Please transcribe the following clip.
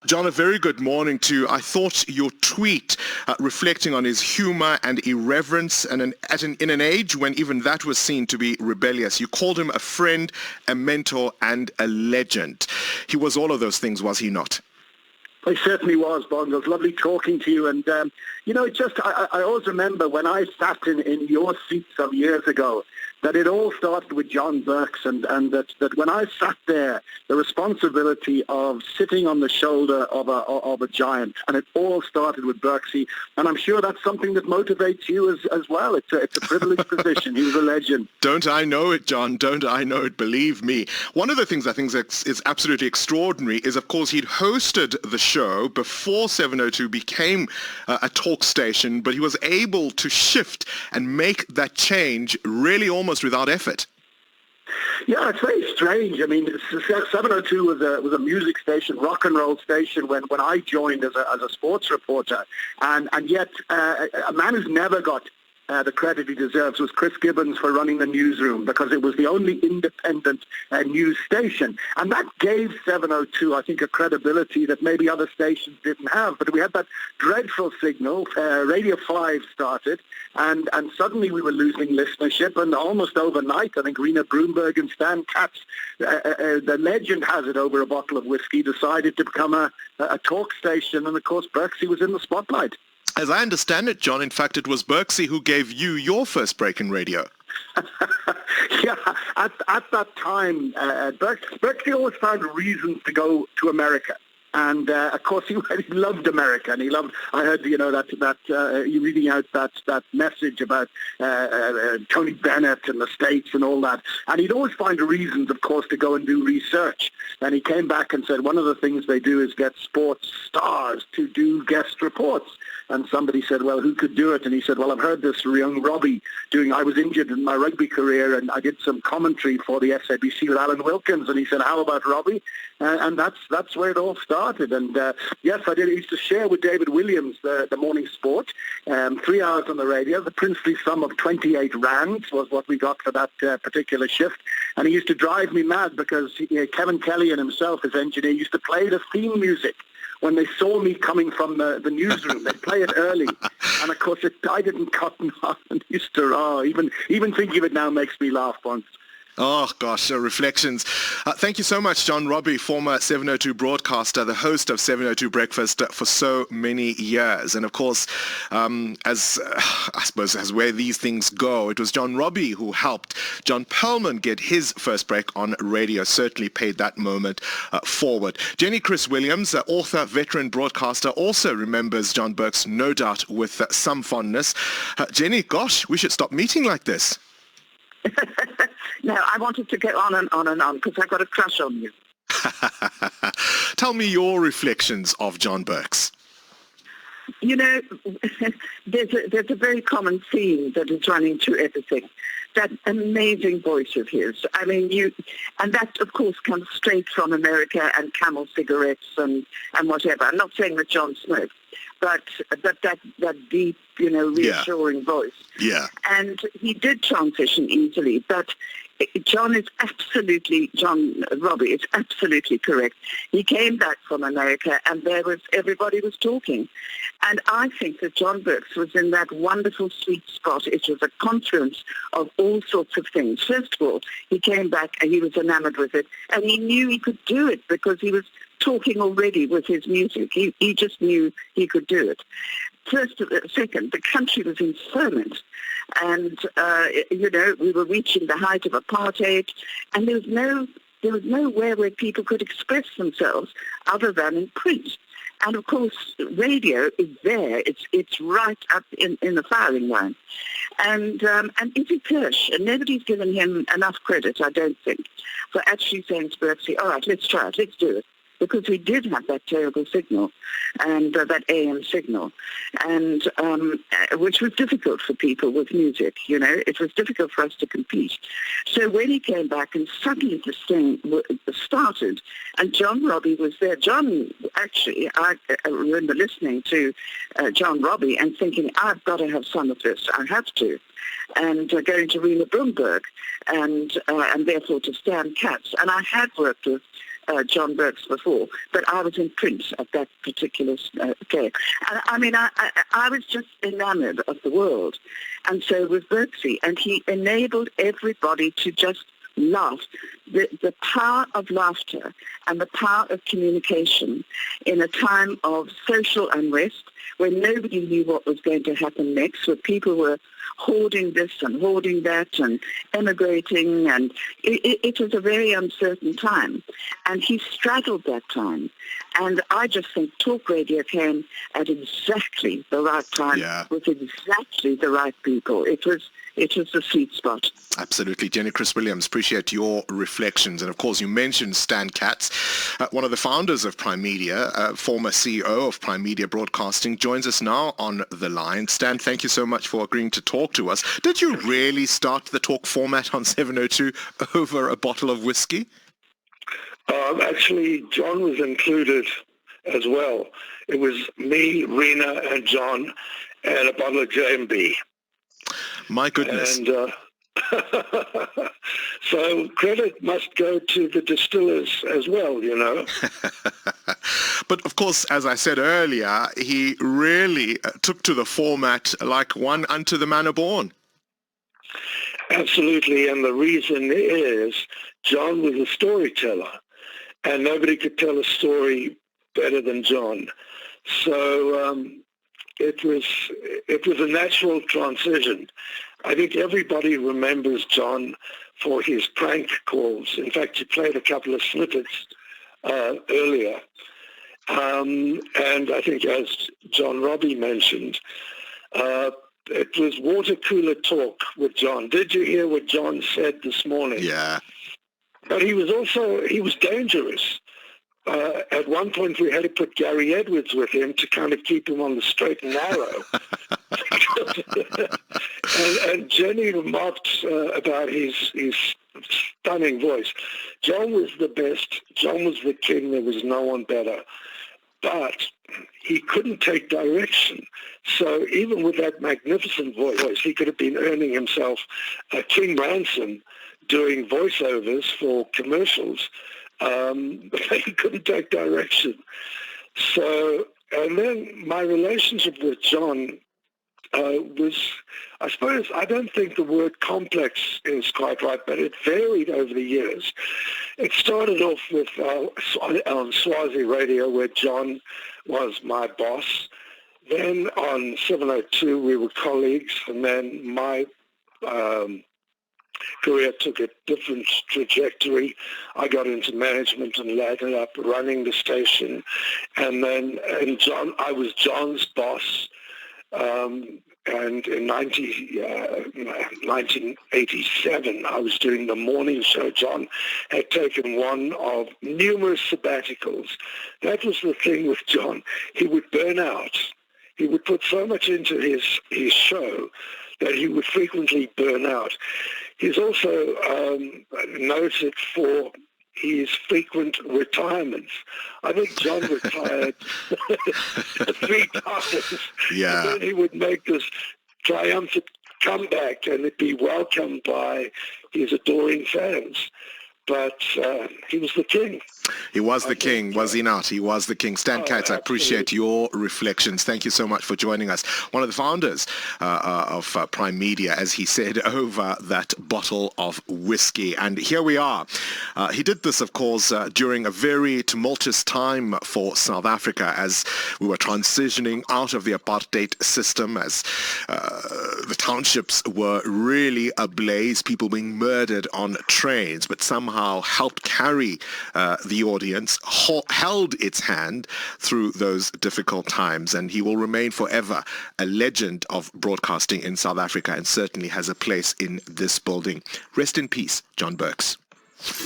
John, a very good morning to you. I thought your tweet reflecting on his humor and irreverence and in an age when even that was seen to be rebellious. You called him a friend, a mentor, and a legend. He was all of those things, was he not? He certainly was, Bond. It was lovely talking to you. And, I always remember when I sat in your seat some years ago, that it all started with John Berks, and that when I sat there, the responsibility of sitting on the shoulder of a giant, and it all started with Berksy, and I'm sure that's something that motivates you as well. It's a privileged position. He was a legend. Don't I know it, John? Don't I know it? Believe me. One of the things I think is absolutely extraordinary is, of course, he'd hosted the show before 702 became a talk station, but he was able to shift and make that change really almost without effort. Yeah, it's very strange. I mean, 702 was a music station, rock and roll station when I joined as a sports reporter, and yet a man who's never got the credit he deserves was Chris Gibbons for running the newsroom, because it was the only independent news station. And that gave 702, I think, a credibility that maybe other stations didn't have. But we had that dreadful signal. Radio 5 started, and suddenly we were losing listenership. And almost overnight, I think Rena Broomberg and Stan Katz, the legend has it, over a bottle of whiskey, decided to become a talk station. And, of course, Berksy was in the spotlight. As I understand it, John, in fact, it was Berksy who gave you your first break in radio. Yeah, at that time, Berksy always found reasons to go to America. And, of course, he loved America, and he loved, I heard, you reading out that message about Tony Bennett and the States and all that. And he'd always find reasons, of course, to go and do research. And he came back and said one of the things they do is get sports stars to do guest reports. And somebody said, well, who could do it? And he said, well, I've heard this young Robbie I was injured in my rugby career, and I did some commentary for the SABC with Alan Wilkins. And he said, how about Robbie? And that's where it all started. And yes, I did. I used to share with David Williams the morning sport, 3 hours on the radio. The princely sum of 28 rands was what we got for that particular shift. And he used to drive me mad because Kevin Kelly and himself, his engineer, used to play the theme music. When they saw me coming from the newsroom, they'd play it early. And, of course, I didn't cotton on, and used to, even thinking of it now makes me laugh once. Oh, gosh, reflections. Thank you so much, John Robbie, former 702 broadcaster, the host of 702 Breakfast for so many years. And, of course, as where these things go, it was John Robbie who helped John Perlman get his first break on radio, certainly paid that moment forward. Jenny Chris Williams, author, veteran broadcaster, also remembers John Berks, no doubt, with some fondness. Jenny, gosh, we should stop meeting like this. No, I wanted to go on and on because I got a crush on you. Tell me your reflections of John Berks. You know, there's a very common theme that is running through everything. That amazing voice of his. I mean, and that, of course, comes straight from America and Camel cigarettes and whatever. I'm not saying that John smoked, but that deep, reassuring voice. Yeah. And he did transition easily, but John Robbie is absolutely correct. He came back from America, and everybody was talking. And I think that John Berks was in that wonderful sweet spot. It was a confluence of all sorts of things. First of all, he came back and he was enamored with it, and he knew he could do it because he was talking already with his music. He just knew he could do it. Second, the country was in ferment. And, we were reaching the height of apartheid, and there was nowhere where people could express themselves other than in print. And, of course, radio is there. It's right up in the firing line. And Izzy Kirsch, and nobody's given him enough credit, I don't think, for actually saying to Berksy, all right, let's try it, let's do it. Because we did have that terrible signal, and that AM signal, and which was difficult for people with music, It was difficult for us to compete. So when he came back and suddenly this thing started, and John Robbie was there. John, actually, I remember listening to John Robbie and thinking, I've got to have some of this. I have to. And going to Rena Broomberg and therefore to Stan Katz. And I had worked with John Berks before, but I was in print at that particular day. And I mean, I was just enamored of the world. And so was Berksy, and he enabled everybody to just laugh. The power of laughter and the power of communication in a time of social unrest when nobody knew what was going to happen next, where people were hoarding this and hoarding that and emigrating, and it was a very uncertain time. And he straddled that time. And I just think talk radio came at exactly the right time with exactly the right people. It was the sweet spot. Absolutely. Jenny Chris Williams, appreciate your reflections. And of course, you mentioned Stan Katz, one of the founders of Prime Media, former CEO of Prime Media Broadcasting, joins us now on the line. Stan, thank you so much for agreeing to talk to us. Did you really start the talk format on 702 over a bottle of whiskey? Actually, John was included as well. It was me, Rena, and John, and a bottle of J&B. My goodness. And so credit must go to the distillers as well, you know. But of course, as I said earlier, he really took to the format like one unto the manner born. Absolutely, and the reason is John was a storyteller, and nobody could tell a story better than John. So it was a natural transition. I think everybody remembers John for his prank calls. In fact, you played a couple of snippets earlier. And I think, as John Robbie mentioned, it was water cooler talk with John. Did you hear what John said this morning? Yeah. But he was dangerous. At one point, we had to put Gary Edwards with him to kind of keep him on the straight and narrow. and Jenny remarked about his stunning voice. John was the best. John was the king. There was no one better. But he couldn't take direction. So even with that magnificent voice, he could have been earning himself a king ransom doing voiceovers for commercials. But he couldn't take direction. So, and then my relationship with John was, I suppose, I don't think the word complex is quite right, but it varied over the years. It started off with on Swazi Radio, where John was my boss. Then on 702, we were colleagues, and then my career took a different trajectory. I got into management and ended up running the station. And then I was John's boss. And in 1987, I was doing the morning show. John had taken one of numerous sabbaticals. That was the thing with John. He would burn out. He would put so much into his show that he would frequently burn out. He's also noted for his frequent retirements. I think John retired 3 times. Yeah. And then he would make this triumphant comeback, and it'd be welcomed by his adoring fans. But he was the king. He was the king, was he not? He was the king. Stan Katz, I appreciate your reflections. Thank you so much for joining us. One of the founders of Prime Media, as he said, over that bottle of whiskey. And here we are. He did this, of course, during a very tumultuous time for South Africa as we were transitioning out of the apartheid system, as the townships were really ablaze, people being murdered on trains, but somehow helped carry the audience, held its hand through those difficult times, and he will remain forever a legend of broadcasting in South Africa and certainly has a place in this building. Rest in peace, John Berks.